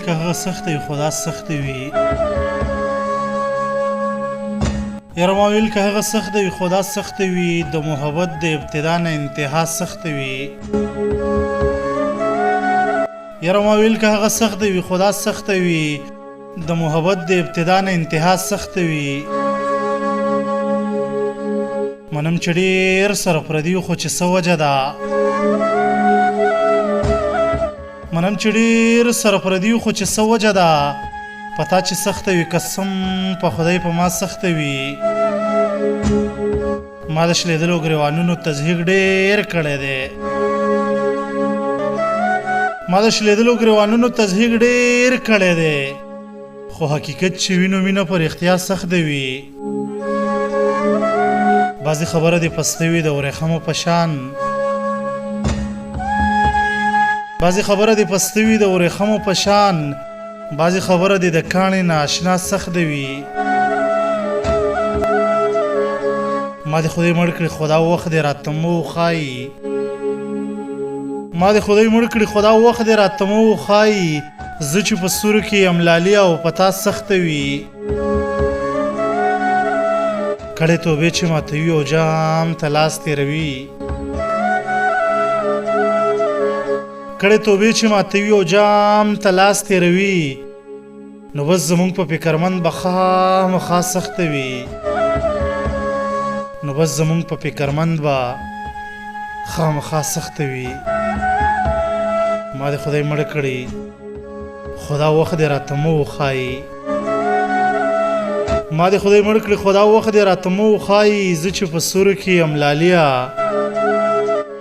که هغه سخت وي خو دا سخت وي یاره ما ویل که هغه سخت وي خو دا سخت وي د محبت د ابتدا نه انتها سخت وي یاره ما ویل که هغه سخت وي خو دا سخت وي د محبت د ابتدا نه انتها سخت وي منم چې ډېر سره پردي خو چې څه وجه ده منم چې ډېر سره پردي خو چې څه وجه ده په تا چې سخته وي قسم په خدای په ما سخته وي ما د شلېدلو ګریوانونو تزهیق ډېر کړی دی ما د شلېدلو ګریوانونو تزهیق ډېر کړی دی خو حقیقت چې وینو مینه په رښتیا سخت وي بعضې خبره دې پسته وي د ورېښمو په شان بعضې خبره دې پسته وي د ورېښمو په شان بعضې خبره دې د کاڼې نه اشنا سخت وي ما دې خدای مړ کړي خو دا وخت دې راته مه وښایي ما دې خدای مړ کړي خو دا وخت دې راته مه وښایي زه چې په سورو کې یم لالي او په تا سخته وي کړې توبې چې ماتوي او جام ته لاس تېروي کړې توبې چې ماتوي او جام ته لاس تېروي نو بس زمونږ په فکرمند به خامخا سخته وي نو بس زمونږ په فکرمند به خامخا سخته وي ما دې خدای مړ کړي خو دا وخت دې راته مه وښایي ما دې خدای مړ کړي خو دا وخت دې راته مه وښایي زه چې په سورو کې یم لاليه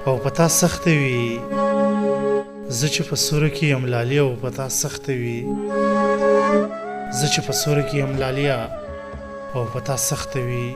او په تا سخته وي زه چې په سورو کې یم لاليه او په تا سخته وي زه چې په سورو کې یم لاليه او په تا سخته وي